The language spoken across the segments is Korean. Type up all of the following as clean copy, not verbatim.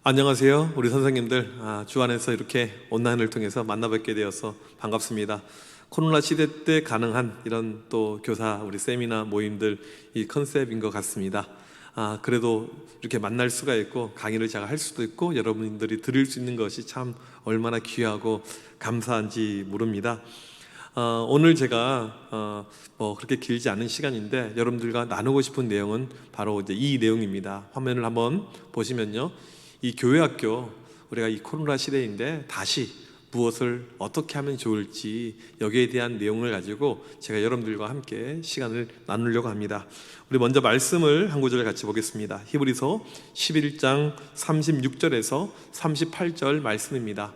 안녕하세요. 우리 선생님들, 주 안에서 이렇게 온라인을 통해서 만나뵙게 되어서 반갑습니다. 코로나 시대 때 가능한 이런 또 교사 우리 세미나 모임들 이 컨셉인 것 같습니다. 그래도 이렇게 만날 수가 있고 강의를 제가 할 수도 있고 여러분들이 들을 수 있는 것이 참 얼마나 귀하고 감사한지 모릅니다. 오늘 제가 그렇게 길지 않은 시간인데 여러분들과 나누고 싶은 내용은 바로 이제 이 내용입니다. 화면을 한번 보시면요, 이 교회학교, 우리가 이 코로나 시대인데 다시 무엇을 어떻게 하면 좋을지 여기에 대한 내용을 가지고 제가 여러분들과 함께 시간을 나누려고 합니다. 우리 먼저 말씀을 한 구절 같이 보겠습니다. 히브리서 11장 36절에서 38절 말씀입니다.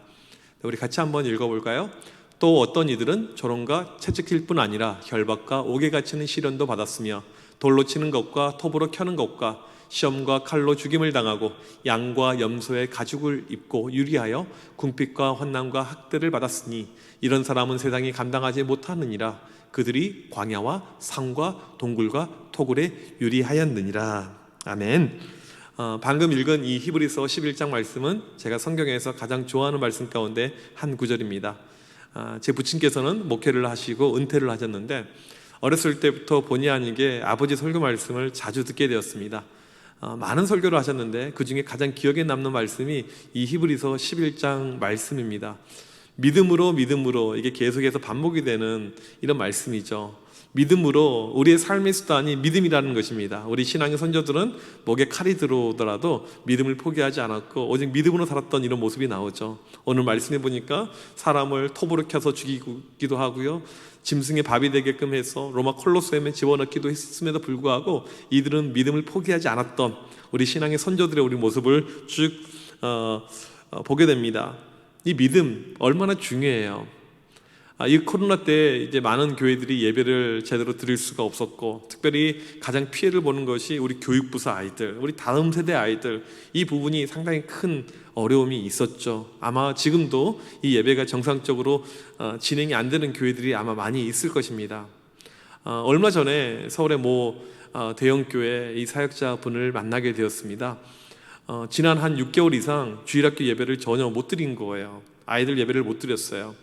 우리 같이 한번 읽어볼까요? 또 어떤 이들은 조롱과 채찍질 뿐 아니라 결박과 옥에 갇히는 시련도 받았으며 돌로 치는 것과 톱으로 켜는 것과 시험과 칼로 죽임을 당하고 양과 염소의 가죽을 입고 유리하여 궁핍과 환난과 학대를 받았으니 이런 사람은 세상이 감당하지 못하느니라. 그들이 광야와 산과 동굴과 토굴에 유리하였느니라. 아멘. 방금 읽은 이 히브리서 11장 말씀은 제가 성경에서 가장 좋아하는 말씀 가운데 한 구절입니다. 제 부친께서는 목회를 하시고 은퇴를 하셨는데 어렸을 때부터 본의 아니게 아버지 설교 말씀을 자주 듣게 되었습니다. 많은 설교를 하셨는데 그 중에 가장 기억에 남는 말씀이 이 히브리서 11장 말씀입니다. 믿음으로 이게 계속해서 반복이 되는 이런 말씀이죠. 믿음으로 우리의 삶의 수단이 믿음이라는 것입니다. 우리 신앙의 선조들은 목에 칼이 들어오더라도 믿음을 포기하지 않았고 오직 믿음으로 살았던 이런 모습이 나오죠. 오늘 말씀해 보니까 사람을 톱으로 켜서 죽이기도 하고요, 짐승의 밥이 되게끔 해서 로마 콜로세움에 집어넣기도 했음에도 불구하고 이들은 믿음을 포기하지 않았던 우리 신앙의 선조들의 우리 모습을 쭉 보게 됩니다. 이 믿음 얼마나 중요해요. 이 코로나 때 이제 많은 교회들이 예배를 제대로 드릴 수가 없었고, 특별히 가장 피해를 보는 것이 우리 교육부서 아이들, 우리 다음 세대 아이들, 이 부분이 상당히 큰 어려움이 있었죠. 아마 지금도 이 예배가 정상적으로 진행이 안 되는 교회들이 아마 많이 있을 것입니다. 얼마 전에 서울의 모 대형 교회 이 사역자분을 만나게 되었습니다. 지난 한 6개월 이상 주일학교 예배를 전혀 못 드린 거예요. 아이들 예배를 못 드렸어요.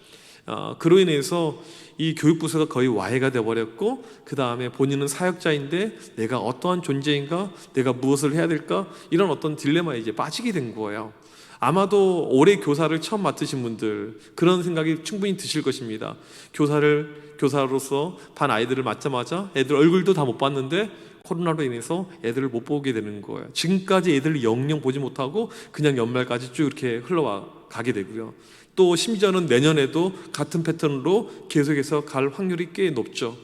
그로 인해서 이 교육부서가 거의 와해가 되어버렸고, 그 다음에 본인은 사역자인데 내가 어떠한 존재인가, 내가 무엇을 해야 될까, 이런 어떤 딜레마에 이제 빠지게 된 거예요. 아마도 올해 교사를 처음 맡으신 분들 그런 생각이 충분히 드실 것입니다. 교사로서 반 아이들을 맡자마자 애들 얼굴도 다 못 봤는데 코로나로 인해서 애들을 못 보게 되는 거예요. 지금까지 애들을 영영 보지 못하고 그냥 연말까지 쭉 이렇게 흘러가게 되고요. 또 심지어는 내년에도 같은 패턴으로 계속해서 갈 확률이 꽤 높죠.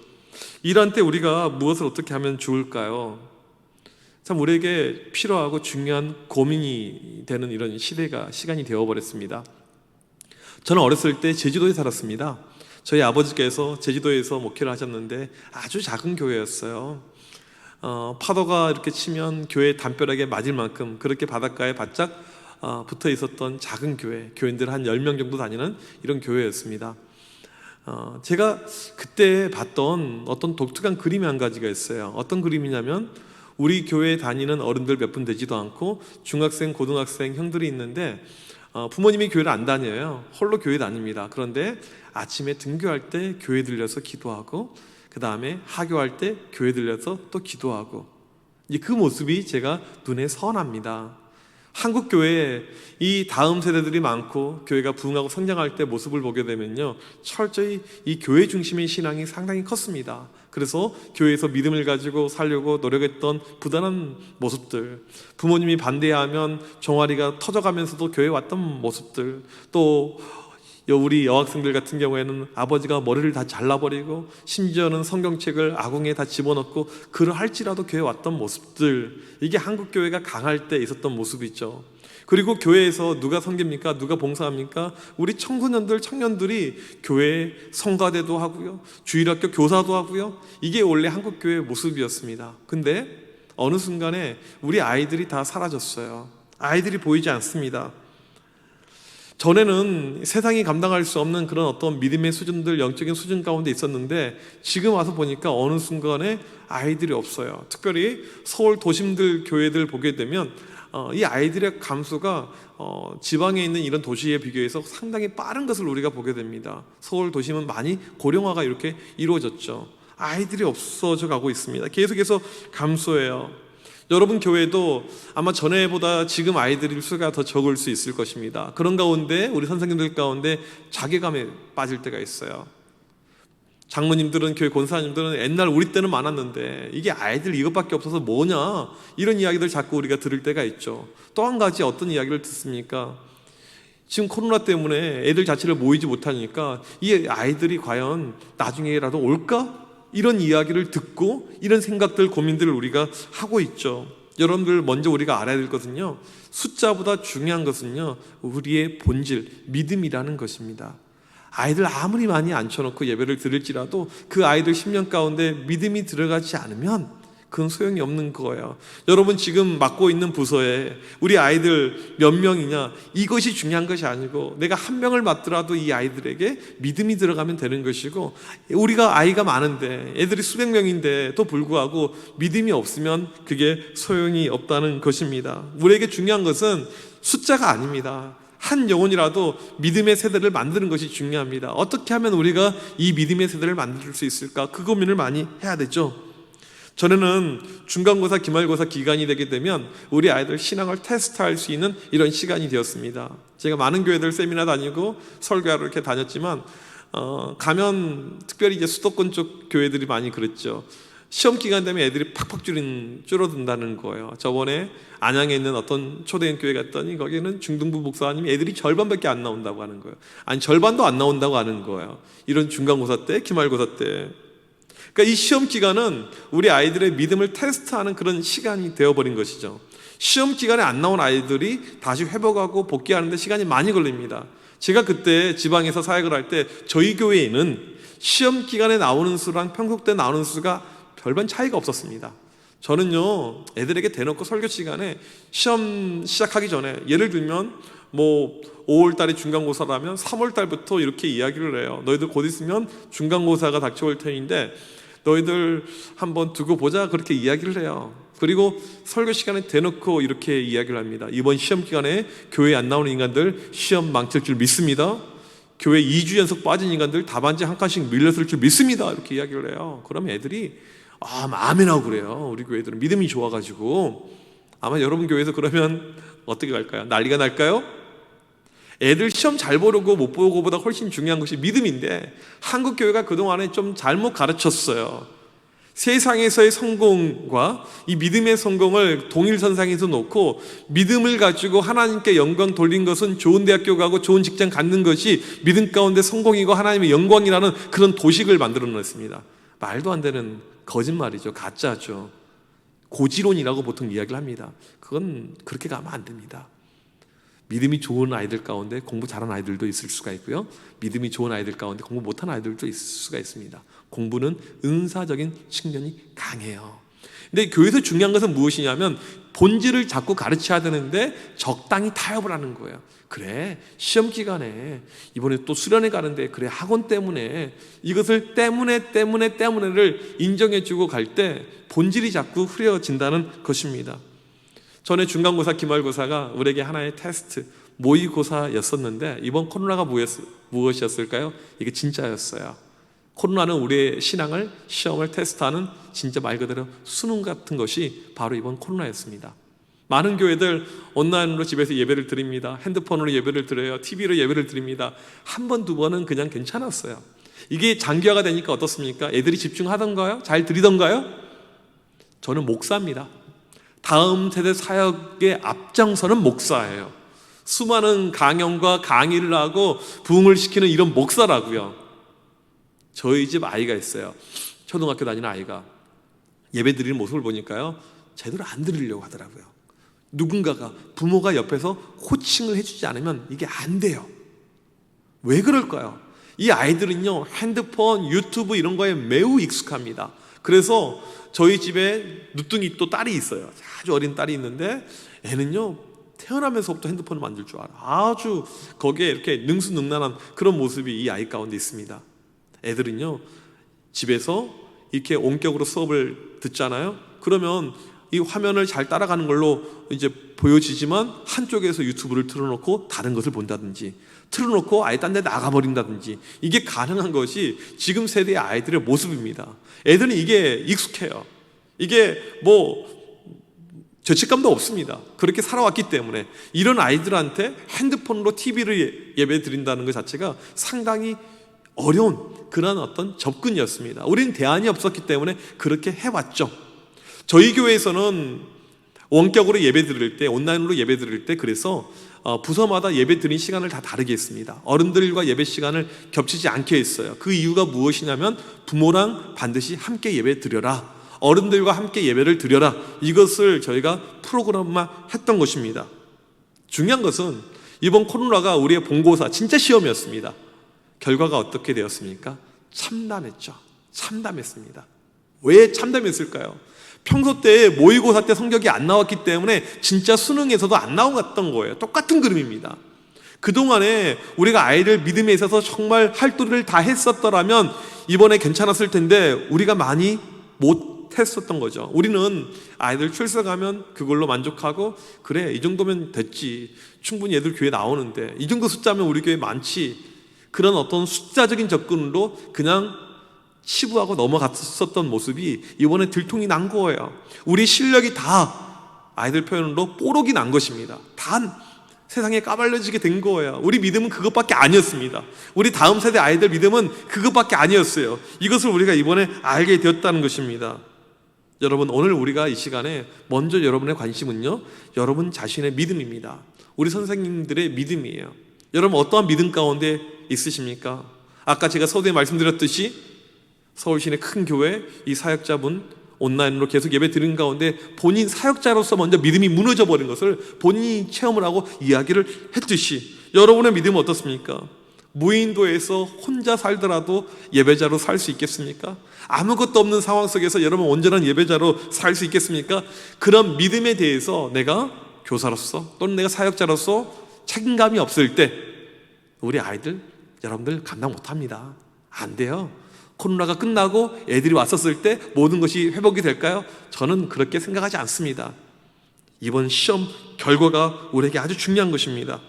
이런 때 우리가 무엇을 어떻게 하면 좋을까요? 참 우리에게 필요하고 중요한 고민이 되는 이런 시간이 되어버렸습니다. 저는 어렸을 때 제주도에 살았습니다. 저희 아버지께서 제주도에서 목회를 하셨는데 아주 작은 교회였어요. 파도가 이렇게 치면 교회 담벼락에 맞을 만큼 그렇게 바닷가에 바짝 붙어 있었던 작은 교인들 한 10명 정도 다니는 이런 교회였습니다. 제가 그때 봤던 어떤 독특한 그림이 한 가지가 있어요. 어떤 그림이냐면 우리 교회에 다니는 어른들 몇 분 되지도 않고 중학생, 고등학생 형들이 있는데 부모님이 교회를 안 다녀요. 홀로 교회 다닙니다. 그런데 아침에 등교할 때 교회 들려서 기도하고, 그 다음에 하교할 때 교회 들려서 또 기도하고, 그 모습이 제가 눈에 선합니다. 한국 교회에 이 다음 세대들이 많고 교회가 부흥하고 성장할 때 모습을 보게 되면요, 철저히 이 교회 중심의 신앙이 상당히 컸습니다. 그래서 교회에서 믿음을 가지고 살려고 노력했던 부단한 모습들, 부모님이 반대하면 종아리가 터져가면서도 교회에 왔던 모습들, 또 우리 여학생들 같은 경우에는 아버지가 머리를 다 잘라버리고 심지어는 성경책을 아궁이에 다 집어넣고 글을 할지라도 교회에 왔던 모습들, 이게 한국 교회가 강할 때 있었던 모습이죠. 그리고 교회에서 누가 섬깁니까? 누가 봉사합니까? 우리 청년들이 교회에 성가대도 하고요, 주일학교 교사도 하고요. 이게 원래 한국 교회의 모습이었습니다. 근데 어느 순간에 우리 아이들이 다 사라졌어요. 아이들이 보이지 않습니다. 전에는 세상이 감당할 수 없는 그런 어떤 믿음의 수준들, 영적인 수준 가운데 있었는데 지금 와서 보니까 어느 순간에 아이들이 없어요. 특별히 서울 도심들 교회들 보게 되면 이 아이들의 감소가 지방에 있는 이런 도시에 비교해서 상당히 빠른 것을 우리가 보게 됩니다. 서울 도심은 많이 고령화가 이렇게 이루어졌죠. 아이들이 없어져 가고 있습니다. 계속해서 감소해요. 여러분 교회도 아마 전에보다 지금 아이들의 수가 더 적을 수 있을 것입니다. 그런 가운데 우리 선생님들 가운데 자괴감에 빠질 때가 있어요. 장로님들은, 교회 권사님들은 옛날 우리 때는 많았는데 이게 아이들 이것밖에 없어서 뭐냐, 이런 이야기들 자꾸 우리가 들을 때가 있죠. 또 한 가지 어떤 이야기를 듣습니까? 지금 코로나 때문에 애들 자체를 모이지 못하니까 이 아이들이 과연 나중에라도 올까? 이런 이야기를 듣고 이런 생각들, 고민들을 우리가 하고 있죠. 여러분들 먼저 우리가 알아야 될 것은요, 숫자보다 중요한 것은요, 우리의 본질, 믿음이라는 것입니다. 아이들 아무리 많이 앉혀놓고 예배를 드릴지라도 그 아이들 10년 가운데 믿음이 들어가지 않으면 그건 소용이 없는 거예요. 여러분 지금 맡고 있는 부서에 우리 아이들 몇 명이냐, 이것이 중요한 것이 아니고 내가 한 명을 맡더라도 이 아이들에게 믿음이 들어가면 되는 것이고, 우리가 아이가 많은데 애들이 수백 명인데도 불구하고 믿음이 없으면 그게 소용이 없다는 것입니다. 우리에게 중요한 것은 숫자가 아닙니다. 한 영혼이라도 믿음의 세대를 만드는 것이 중요합니다. 어떻게 하면 우리가 이 믿음의 세대를 만들 수 있을까? 그 고민을 많이 해야 되죠. 전에는 중간고사, 기말고사 기간이 되게 되면 우리 아이들 신앙을 테스트할 수 있는 이런 시간이 되었습니다. 제가 많은 교회들 세미나 다니고 설교하러 이렇게 다녔지만 가면 특별히 이제 수도권 쪽 교회들이 많이 그랬죠. 시험 기간 되면 애들이 팍팍 줄어든다는 거예요. 저번에 안양에 있는 어떤 초대형 교회 갔더니 거기는 중등부 목사님이 애들이 절반밖에 안 나온다고 하는 거예요. 아니, 절반도 안 나온다고 하는 거예요. 이런 중간고사 때, 기말고사 때. 그러니까 이 시험 기간은 우리 아이들의 믿음을 테스트하는 그런 시간이 되어버린 것이죠. 시험 기간에 안 나온 아이들이 다시 회복하고 복귀하는데 시간이 많이 걸립니다. 제가 그때 지방에서 사역을 할 때 저희 교회에는 시험 기간에 나오는 수랑 평소 때 나오는 수가 별반 차이가 없었습니다. 저는요, 애들에게 대놓고 설교 시간에 시험 시작하기 전에, 예를 들면 5월 달에 중간고사라면 3월 달부터 이렇게 이야기를 해요. 너희들 곧 있으면 중간고사가 닥쳐올 테니인데 너희들 한번 두고 보자, 그렇게 이야기를 해요. 그리고 설교 시간에 대놓고 이렇게 이야기를 합니다. 이번 시험 기간에 교회에 안 나오는 인간들 시험 망칠 줄 믿습니다. 교회 2주 연속 빠진 인간들 답안지 한 칸씩 밀렸을 줄 믿습니다. 이렇게 이야기를 해요. 그러면 애들이 아멘하고 그래요. 우리 교회들은 믿음이 좋아가지고. 아마 여러분 교회에서 그러면 어떻게 갈까요? 난리가 날까요? 애들 시험 잘 보려고 못 보고보다 훨씬 중요한 것이 믿음인데, 한국 교회가 그동안에 좀 잘못 가르쳤어요. 세상에서의 성공과 이 믿음의 성공을 동일선상에서 놓고, 믿음을 가지고 하나님께 영광 돌린 것은 좋은 대학교 가고 좋은 직장 갖는 것이 믿음 가운데 성공이고 하나님의 영광이라는 그런 도식을 만들어 놨습니다. 말도 안 되는 거짓말이죠. 가짜죠. 고지론이라고 보통 이야기를 합니다. 그건 그렇게 가면 안 됩니다. 믿음이 좋은 아이들 가운데 공부 잘하는 아이들도 있을 수가 있고요, 믿음이 좋은 아이들 가운데 공부 못하는 아이들도 있을 수가 있습니다. 공부는 은사적인 측면이 강해요. 근데 교회에서 중요한 것은 무엇이냐면 본질을 자꾸 가르쳐야 되는데 적당히 타협을 하는 거예요. 그래, 시험 기간에 이번에 또 수련회 가는데 그래, 학원 때문에 이것을 때문에를 인정해주고 갈 때 본질이 자꾸 흐려진다는 것입니다. 전에 중간고사, 기말고사가 우리에게 하나의 테스트, 모의고사였었는데 이번 코로나가 무엇이었을까요? 이게 진짜였어요. 코로나는 우리의 신앙을, 시험을 테스트하는 진짜 말 그대로 수능 같은 것이 바로 이번 코로나였습니다. 많은 교회들 온라인으로 집에서 예배를 드립니다. 핸드폰으로 예배를 드려요. TV로 예배를 드립니다. 한 번, 두 번은 그냥 괜찮았어요. 이게 장기화가 되니까 어떻습니까? 애들이 집중하던가요? 잘 드리던가요? 저는 목사입니다. 다음 세대 사역의 앞장서는 목사예요. 수많은 강연과 강의를 하고 부흥을 시키는 이런 목사라고요. 저희 집 아이가 있어요. 초등학교 다니는 아이가. 예배 드리는 모습을 보니까요, 제대로 안 드리려고 하더라고요. 누군가가, 부모가 옆에서 코칭을 해주지 않으면 이게 안 돼요. 왜 그럴까요? 이 아이들은요, 핸드폰, 유튜브 이런 거에 매우 익숙합니다. 그래서 저희 집에 누뚱이 또 딸이 있어요. 아주 어린 딸이 있는데 애는요, 태어나면서부터 핸드폰을 만질 줄 알아. 아주 거기에 이렇게 능수능란한 그런 모습이 이 아이 가운데 있습니다. 애들은요, 집에서 이렇게 원격으로 수업을 듣잖아요. 그러면 이 화면을 잘 따라가는 걸로 이제 보여지지만 한쪽에서 유튜브를 틀어놓고 다른 것을 본다든지 틀어놓고 아예 딴 데 나가버린다든지 이게 가능한 것이 지금 세대의 아이들의 모습입니다. 애들은 이게 익숙해요. 이게 뭐 죄책감도 없습니다. 그렇게 살아왔기 때문에 이런 아이들한테 핸드폰으로 TV를 예배 드린다는 것 자체가 상당히 어려운 그런 어떤 접근이었습니다. 우리는 대안이 없었기 때문에 그렇게 해왔죠. 저희 교회에서는 원격으로 예배 드릴 때, 온라인으로 예배 드릴 때 그래서 부서마다 예배 드린 시간을 다 다르게 했습니다. 어른들과 예배 시간을 겹치지 않게 했어요. 그 이유가 무엇이냐면 부모랑 반드시 함께 예배 드려라, 어른들과 함께 예배를 드려라, 이것을 저희가 프로그램만 했던 것입니다. 중요한 것은 이번 코로나가 우리의 본고사 진짜 시험이었습니다. 결과가 어떻게 되었습니까? 참담했죠. 참담했습니다. 왜 참담했을까요? 평소 때 모의고사 때 성적이 안 나왔기 때문에 진짜 수능에서도 안 나왔던 거예요. 똑같은 그림입니다. 그동안에 우리가 아이들 믿음에 있어서 정말 할도리를 다 했었더라면 이번에 괜찮았을 텐데 우리가 많이 못했었던 거죠. 우리는 아이들 출석하면 그걸로 만족하고 그래 이 정도면 됐지, 충분히 애들 교회 나오는데 이 정도 숫자면 우리 교회 많지, 그런 어떤 숫자적인 접근으로 그냥 치부하고 넘어갔었던 모습이 이번에 들통이 난 거예요. 우리 실력이 다 아이들 표현으로 뽀록이 난 것입니다. 다 세상에 까발려지게 된 거예요. 우리 믿음은 그것밖에 아니었습니다. 우리 다음 세대 아이들 믿음은 그것밖에 아니었어요. 이것을 우리가 이번에 알게 되었다는 것입니다. 여러분, 오늘 우리가 이 시간에 먼저 여러분의 관심은요, 여러분 자신의 믿음입니다. 우리 선생님들의 믿음이에요. 여러분 어떠한 믿음 가운데 있으십니까? 아까 제가 서두에 말씀드렸듯이 서울시내 큰 교회 이 사역자분 온라인으로 계속 예배 드린 가운데 본인 사역자로서 먼저 믿음이 무너져 버린 것을 본인이 체험을 하고 이야기를 했듯이 여러분의 믿음은 어떻습니까? 무인도에서 혼자 살더라도 예배자로 살 수 있겠습니까? 아무것도 없는 상황 속에서 여러분 온전한 예배자로 살 수 있겠습니까? 그런 믿음에 대해서 내가 교사로서 또는 내가 사역자로서 책임감이 없을 때 우리 아이들, 여러분들 감당 못합니다. 안 돼요. 코로나가 끝나고 애들이 왔었을 때 모든 것이 회복이 될까요? 저는 그렇게 생각하지 않습니다. 이번 시험 결과가 우리에게 아주 중요한 것입니다.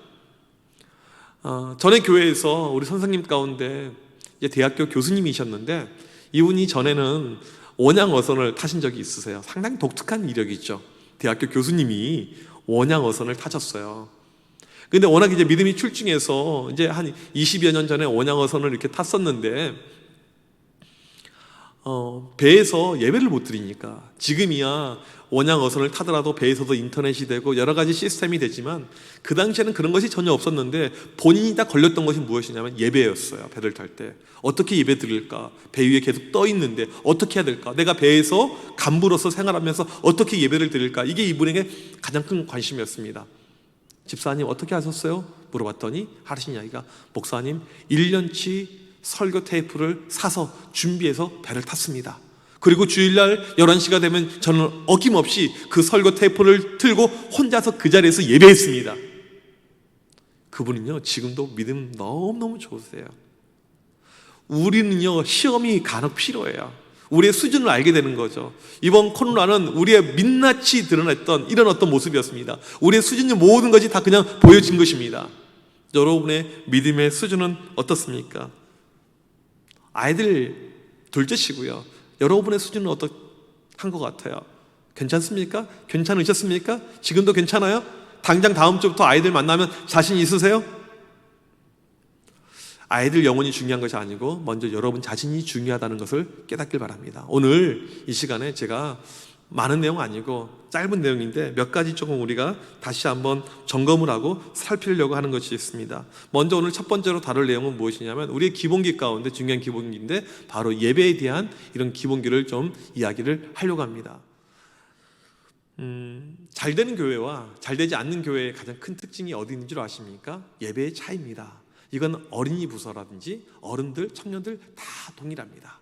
전에 교회에서 우리 선생님 가운데 이제 대학교 교수님이셨는데 이분이 전에는 원양어선을 타신 적이 있으세요. 상당히 독특한 이력이 있죠. 대학교 교수님이 원양어선을 타셨어요. 근데 워낙 이제 믿음이 출중해서 이제 한 20여 년 전에 원양어선을 이렇게 탔었는데 배에서 예배를 못 드리니까, 지금이야 원양어선을 타더라도 배에서도 인터넷이 되고 여러 가지 시스템이 되지만 그 당시에는 그런 것이 전혀 없었는데 본인이 딱 걸렸던 것이 무엇이냐면 예배였어요. 배를 탈 때 어떻게 예배 드릴까, 배 위에 계속 떠 있는데 어떻게 해야 될까, 내가 배에서 간부로서 생활하면서 어떻게 예배를 드릴까, 이게 이분에게 가장 큰 관심이었습니다. 집사님 어떻게 하셨어요? 물어봤더니 하신 이야기가, 목사님 1년치 설교 테이프를 사서 준비해서 배를 탔습니다. 그리고 주일날 11시가 되면 저는 어김없이 그 설교 테이프를 틀고 혼자서 그 자리에서 예배했습니다. 그분은요 지금도 믿음 너무너무 좋으세요. 우리는요 시험이 간혹 필요해요. 우리의 수준을 알게 되는 거죠. 이번 코로나는 우리의 민낯이 드러냈던 이런 어떤 모습이었습니다. 우리의 수준이 모든 것이 다 그냥 보여진 것입니다. 여러분의 믿음의 수준은 어떻습니까? 아이들 둘째시고요. 여러분의 수준은 어떠한 것 같아요? 괜찮습니까? 괜찮으셨습니까? 지금도 괜찮아요? 당장 다음 주부터 아이들 만나면 자신 있으세요? 아이들 영혼이 중요한 것이 아니고 먼저 여러분 자신이 중요하다는 것을 깨닫길 바랍니다. 오늘 이 시간에 제가 많은 내용 아니고 짧은 내용인데 몇 가지 조금 우리가 다시 한번 점검을 하고 살피려고 하는 것이 있습니다. 먼저 오늘 첫 번째로 다룰 내용은 무엇이냐면 우리의 기본기 가운데 중요한 기본기인데 바로 예배에 대한 이런 기본기를 좀 이야기를 하려고 합니다. 잘 되는 교회와 잘 되지 않는 교회의 가장 큰 특징이 어디 있는 줄 아십니까? 예배의 차이입니다. 이건 어린이 부서라든지 어른들, 청년들 다 동일합니다.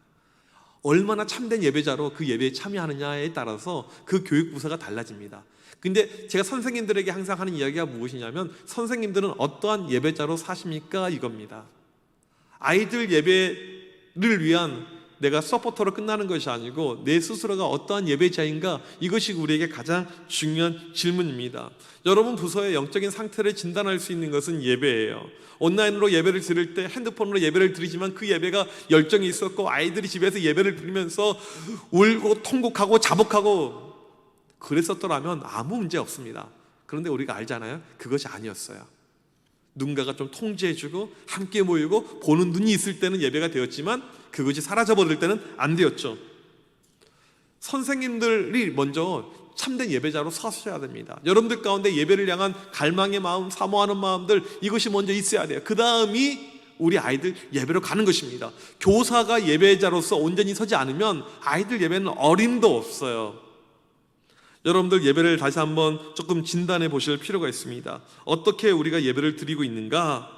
얼마나 참된 예배자로 그 예배에 참여하느냐에 따라서 그 교육부서가 달라집니다. 근데 제가 선생님들에게 항상 하는 이야기가 무엇이냐면 선생님들은 어떠한 예배자로 사십니까? 이겁니다. 아이들 예배를 위한 내가 서포터로 끝나는 것이 아니고 내 스스로가 어떠한 예배자인가, 이것이 우리에게 가장 중요한 질문입니다. 여러분 부서의 영적인 상태를 진단할 수 있는 것은 예배예요. 온라인으로 예배를 드릴 때 핸드폰으로 예배를 드리지만 그 예배가 열정이 있었고 아이들이 집에서 예배를 드리면서 울고 통곡하고 자복하고 그랬었더라면 아무 문제 없습니다. 그런데 우리가 알잖아요, 그것이 아니었어요. 누군가가 좀 통제해주고 함께 모이고 보는 눈이 있을 때는 예배가 되었지만 그것이 사라져버릴 때는 안 되었죠. 선생님들이 먼저 참된 예배자로 서셔야 됩니다. 여러분들 가운데 예배를 향한 갈망의 마음, 사모하는 마음들, 이것이 먼저 있어야 돼요. 그 다음이 우리 아이들 예배로 가는 것입니다. 교사가 예배자로서 온전히 서지 않으면 아이들 예배는 어림도 없어요. 여러분들 예배를 다시 한번 조금 진단해 보실 필요가 있습니다. 어떻게 우리가 예배를 드리고 있는가?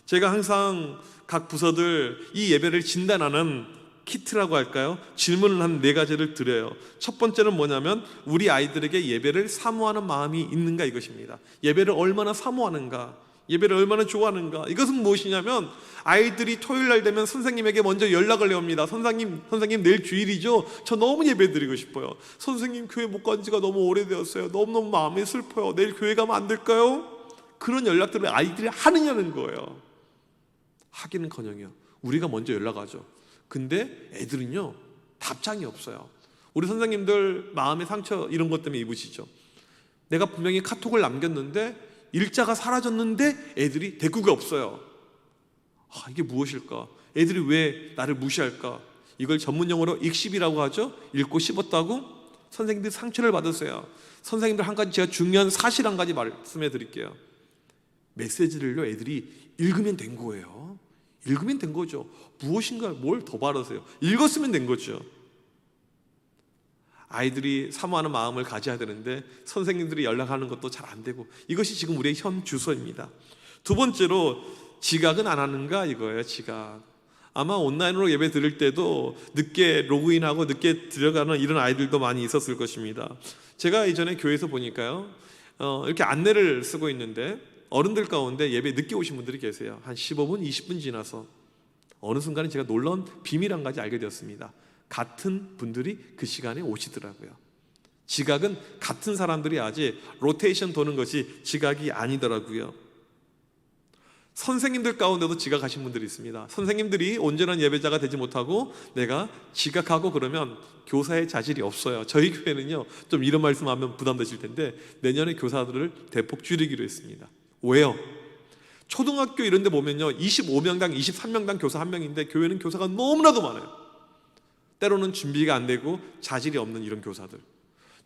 제가 항상 각 부서들 이 예배를 진단하는 키트라고 할까요? 질문을 한 4가지를 드려요. 첫 번째는 뭐냐면 우리 아이들에게 예배를 사모하는 마음이 있는가, 이것입니다. 예배를 얼마나 사모하는가, 예배를 얼마나 좋아하는가. 이것은 무엇이냐면 아이들이 토요일 날 되면 선생님에게 먼저 연락을 해옵니다. 선생님 내일 주일이죠? 저 너무 예배 드리고 싶어요. 선생님 교회 못 간 지가 너무 오래되었어요. 너무너무 마음이 슬퍼요. 내일 교회 가면 안 될까요? 그런 연락들을 아이들이 하느냐는 거예요. 하기는커녕요, 우리가 먼저 연락하죠. 근데 애들은요 답장이 없어요. 우리 선생님들 마음의 상처 이런 것 때문에 입으시죠. 내가 분명히 카톡을 남겼는데 일자가 사라졌는데 애들이 대꾸가 없어요. 이게 무엇일까? 애들이 왜 나를 무시할까? 이걸 전문용어로 익십이라고 하죠. 읽고 씹었다고 선생님들이 상처를 받으세요. 선생님들 한 가지 제가 중요한 사실 한 가지 말씀해 드릴게요. 메시지를요 애들이 읽으면 된 거예요. 읽으면 된 거죠. 무엇인가 뭘 더 바라세요? 읽었으면 된 거죠. 아이들이 사모하는 마음을 가져야 되는데 선생님들이 연락하는 것도 잘 안 되고, 이것이 지금 우리의 현 주소입니다. 두 번째로 지각은 안 하는가, 이거예요. 지각. 아마 온라인으로 예배 드릴 때도 늦게 로그인하고 늦게 들어가는 이런 아이들도 많이 있었을 것입니다. 제가 이전에 교회에서 보니까요 이렇게 안내를 쓰고 있는데 어른들 가운데 예배 늦게 오신 분들이 계세요. 한 15분, 20분 지나서. 어느 순간에 제가 놀라운 비밀 한 가지 알게 되었습니다. 같은 분들이 그 시간에 오시더라고요. 지각은 같은 사람들이 하지 로테이션 도는 것이 지각이 아니더라고요. 선생님들 가운데도 지각하신 분들이 있습니다. 선생님들이 온전한 예배자가 되지 못하고 내가 지각하고 그러면 교사의 자질이 없어요. 저희 교회는요 좀 이런 말씀하면 부담되실 텐데 내년에 교사들을 대폭 줄이기로 했습니다. 왜요? 초등학교 이런 데 보면요 25명당 23명당 교사 1명인데 교회는 교사가 너무나도 많아요. 때로는 준비가 안 되고 자질이 없는 이런 교사들.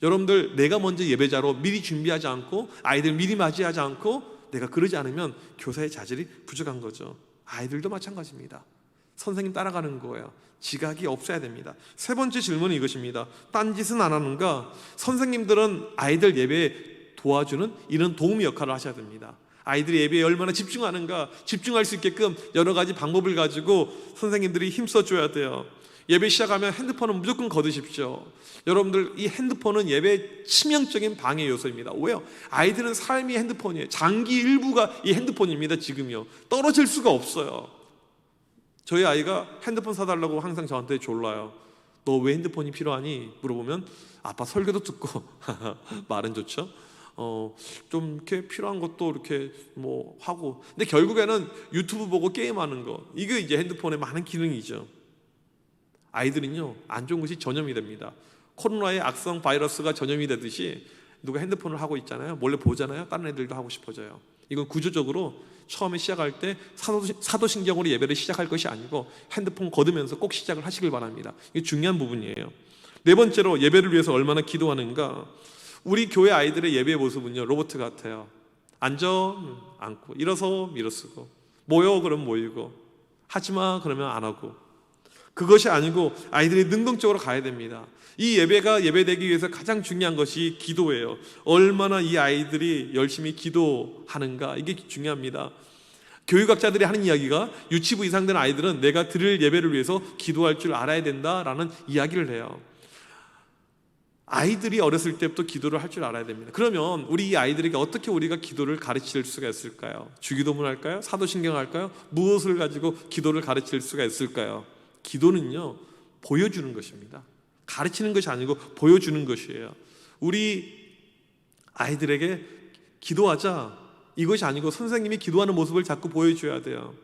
여러분들 내가 먼저 예배자로 미리 준비하지 않고 아이들 미리 맞이하지 않고 내가 그러지 않으면 교사의 자질이 부족한 거죠. 아이들도 마찬가지입니다. 선생님 따라가는 거예요. 지각이 없어야 됩니다. 세 번째 질문은 이것입니다. 딴짓은 안 하는가? 선생님들은 아이들 예배에 도와주는 이런 도우미 역할을 하셔야 됩니다. 아이들이 예배에 얼마나 집중하는가, 집중할 수 있게끔 여러 가지 방법을 가지고 선생님들이 힘써줘야 돼요. 예배 시작하면 핸드폰은 무조건 거두십시오. 여러분들 이 핸드폰은 예배의 치명적인 방해 요소입니다. 왜요? 아이들은 삶이 핸드폰이에요. 장기 일부가 이 핸드폰입니다. 지금요 떨어질 수가 없어요. 저희 아이가 핸드폰 사달라고 항상 저한테 졸라요. 너 왜 핸드폰이 필요하니? 물어보면 아빠 설교도 듣고 말은 좋죠. 좀 이렇게 필요한 것도 이렇게 뭐 하고, 근데 결국에는 유튜브 보고 게임하는 거, 이게 이제 핸드폰의 많은 기능이죠. 아이들은요 안 좋은 것이 전염이 됩니다. 코로나의 악성 바이러스가 전염이 되듯이 누가 핸드폰을 하고 있잖아요. 몰래 보잖아요. 다른 애들도 하고 싶어져요. 이건 구조적으로 처음에 시작할 때 사도신경으로 예배를 시작할 것이 아니고 핸드폰 거두면서 꼭 시작을 하시길 바랍니다. 이게 중요한 부분이에요. 네 번째로 예배를 위해서 얼마나 기도하는가. 우리 교회 아이들의 예배 모습은요 로봇 같아요. 앉아, 앉고, 일어서, 일어서고, 모여 그러면 모이고, 하지마 그러면 안 하고. 그것이 아니고 아이들이 능동적으로 가야 됩니다. 이 예배가 예배되기 위해서 가장 중요한 것이 기도예요. 얼마나 이 아이들이 열심히 기도하는가, 이게 중요합니다. 교육학자들이 하는 이야기가 유치부 이상 된 아이들은 내가 드릴 예배를 위해서 기도할 줄 알아야 된다라는 이야기를 해요. 아이들이 어렸을 때부터 기도를 할 줄 알아야 됩니다. 그러면 우리 이 아이들에게 어떻게 우리가 기도를 가르칠 수가 있을까요? 주기도문 할까요? 사도신경 할까요? 무엇을 가지고 기도를 가르칠 수가 있을까요? 기도는요 보여주는 것입니다. 가르치는 것이 아니고 보여주는 것이에요. 우리 아이들에게 기도하자, 이것이 아니고 선생님이 기도하는 모습을 자꾸 보여줘야 돼요.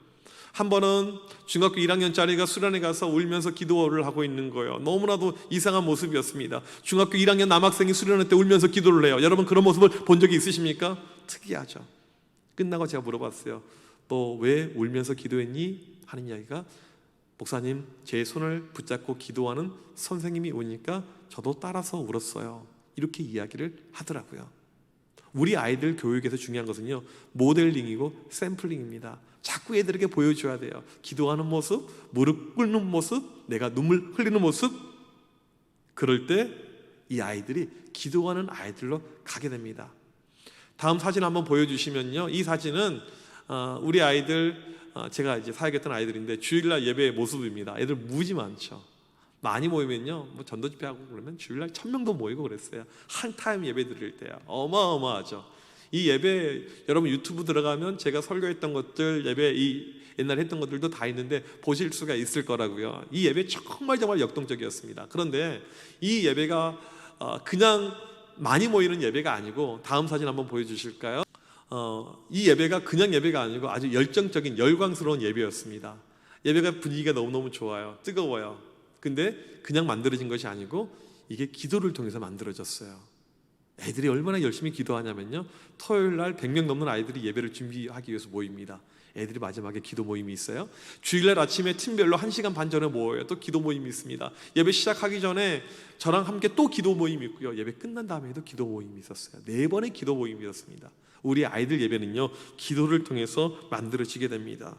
한 번은 중학교 1학년짜리가 수련회 가서 울면서 기도를 하고 있는 거예요. 너무나도 이상한 모습이었습니다. 중학교 1학년 남학생이 수련회 때 울면서 기도를 해요. 여러분 그런 모습을 본 적이 있으십니까? 특이하죠. 끝나고 제가 물어봤어요. 너 왜 울면서 기도했니? 하는 이야기가, 목사님, 제 손을 붙잡고 기도하는 선생님이 오니까 저도 따라서 울었어요. 이렇게 이야기를 하더라고요. 우리 아이들 교육에서 중요한 것은요, 모델링이고 샘플링입니다. 자꾸 애들에게 보여줘야 돼요. 기도하는 모습, 무릎 꿇는 모습, 내가 눈물 흘리는 모습. 그럴 때 이 아이들이 기도하는 아이들로 가게 됩니다. 다음 사진 한번 보여주시면요, 이 사진은 우리 아이들, 제가 이제 사역했던 아이들인데 주일날 예배의 모습입니다. 애들 무지 많죠. 많이 모이면요, 뭐 전도 집회하고 그러면 주일날 1000명도 모이고 그랬어요. 한 타임 예배 드릴 때요. 어마어마하죠. 이 예배, 여러분 유튜브 들어가면 제가 설교했던 것들, 예배 옛날에 했던 것들도 다 있는데 보실 수가 있을 거라고요. 이 예배 정말 역동적이었습니다. 그런데 이 예배가 그냥 많이 모이는 예배가 아니고, 다음 사진 한번 보여주실까요? 이 예배가 그냥 예배가 아니고 아주 열정적인 열광스러운 예배였습니다. 예배가 분위기가 너무너무 좋아요. 뜨거워요. 근데 그냥 만들어진 것이 아니고 이게 기도를 통해서 만들어졌어요. 애들이 얼마나 열심히 기도하냐면요, 토요일날 100명 넘는 아이들이 예배를 준비하기 위해서 모입니다. 애들이 마지막에 기도 모임이 있어요. 주일날 아침에 팀별로 1시간 반 전에 모여요. 또 기도 모임이 있습니다. 예배 시작하기 전에 저랑 함께 또 기도 모임이 있고요, 예배 끝난 다음에도 기도 모임이 있었어요. 4번의 기도 모임이었습니다. 우리 아이들 예배는요, 기도를 통해서 만들어지게 됩니다.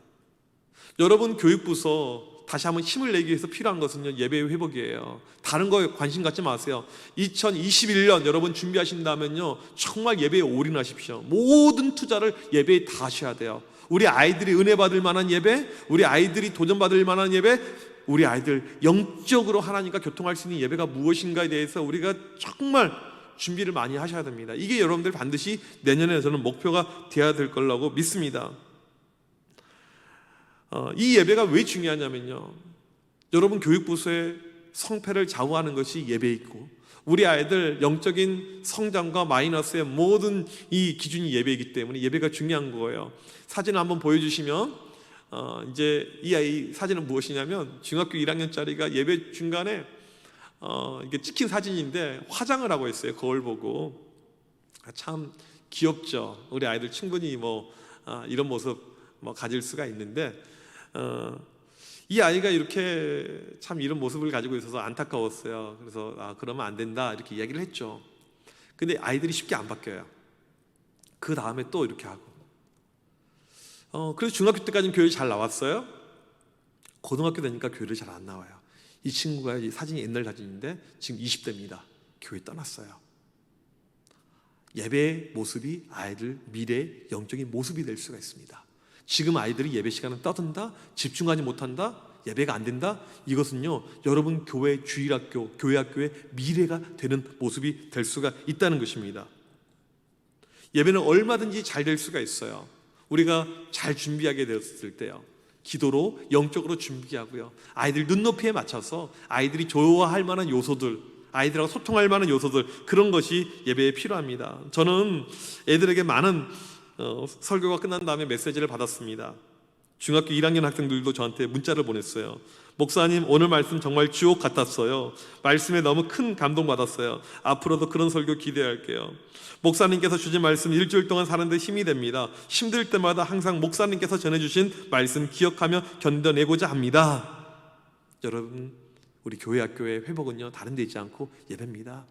여러분 교육부서 다시 한번 힘을 내기 위해서 필요한 것은요, 예배의 회복이에요. 다른 거에 관심 갖지 마세요. 2021년 여러분 준비하신다면요, 정말 예배에 올인하십시오. 모든 투자를 예배에 다 하셔야 돼요. 우리 아이들이 은혜 받을 만한 예배, 우리 아이들이 도전받을 만한 예배, 우리 아이들 영적으로 하나님과 교통할 수 있는 예배가 무엇인가에 대해서 우리가 정말 준비를 많이 하셔야 됩니다. 이게 여러분들 반드시 내년에 저는 목표가 되어야 될 거라고 믿습니다. 이 예배가 왜 중요하냐면요, 여러분 교육부서의 성패를 좌우하는 것이 예배이고, 우리 아이들 영적인 성장과 마이너스의 모든 이 기준이 예배이기 때문에 예배가 중요한 거예요. 사진을 한번 보여주시면, 이제 이 아이 사진은 무엇이냐면, 중학교 1학년짜리가 예배 중간에 이게 찍힌 사진인데 화장을 하고 있어요. 거울 보고. 참 귀엽죠. 우리 아이들 충분히 이런 모습 가질 수가 있는데, 이 아이가 이렇게 참 이런 모습을 가지고 있어서 안타까웠어요. 그래서 그러면 안 된다 이렇게 이야기를 했죠. 근데 아이들이 쉽게 안 바뀌어요. 그 다음에 또 이렇게 하고, 그래서 중학교 때까지는 교회 잘 나왔어요. 고등학교 되니까 교회를 잘 안 나와요. 이 친구가, 이 사진이 옛날 사진인데 지금 20대입니다. 교회 떠났어요. 예배의 모습이 아이들 미래의 영적인 모습이 될 수가 있습니다. 지금 아이들이 예배 시간은 떠든다, 집중하지 못한다, 예배가 안 된다, 이것은요, 여러분 교회 주일학교, 교회학교의 미래가 되는 모습이 될 수가 있다는 것입니다. 예배는 얼마든지 잘 될 수가 있어요. 우리가 잘 준비하게 되었을 때요, 기도로 영적으로 준비하고요, 아이들 눈높이에 맞춰서 아이들이 좋아할 만한 요소들, 아이들하고 소통할 만한 요소들, 그런 것이 예배에 필요합니다. 저는 애들에게 많은 설교가 끝난 다음에 메시지를 받았습니다. 중학교 1학년 학생들도 저한테 문자를 보냈어요. 목사님, 오늘 말씀 정말 주옥 같았어요. 말씀에 너무 큰 감동 받았어요. 앞으로도 그런 설교 기대할게요. 목사님께서 주신 말씀 일주일 동안 사는데 힘이 됩니다. 힘들 때마다 항상 목사님께서 전해주신 말씀 기억하며 견뎌내고자 합니다. 여러분, 우리 교회 학교의 회복은요, 다른 데 있지 않고 예배입니다.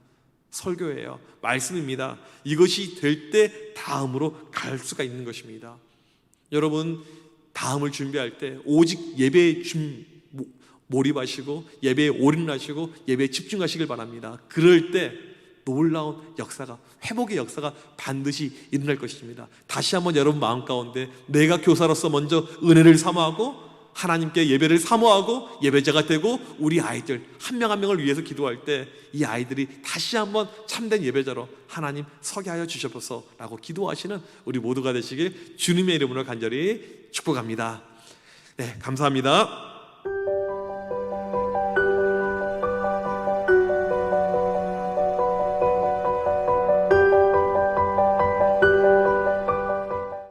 설교예요. 말씀입니다. 이것이 될 때 다음으로 갈 수가 있는 것입니다. 여러분, 다음을 준비할 때 오직 예배에 몰입하시고 예배에 올인하시고 예배에 집중하시길 바랍니다. 그럴 때 놀라운 역사가, 회복의 역사가 반드시 일어날 것입니다. 다시 한번 여러분 마음 가운데 내가 교사로서 먼저 은혜를 사모하고 하나님께 예배를 사모하고 예배자가 되고 우리 아이들 한 명 한 명을 위해서 기도할 때 이 아이들이 다시 한번 참된 예배자로 하나님 서게 하여 주셔서라고 기도하시는 우리 모두가 되시길 주님의 이름으로 간절히 축복합니다. 네, 감사합니다.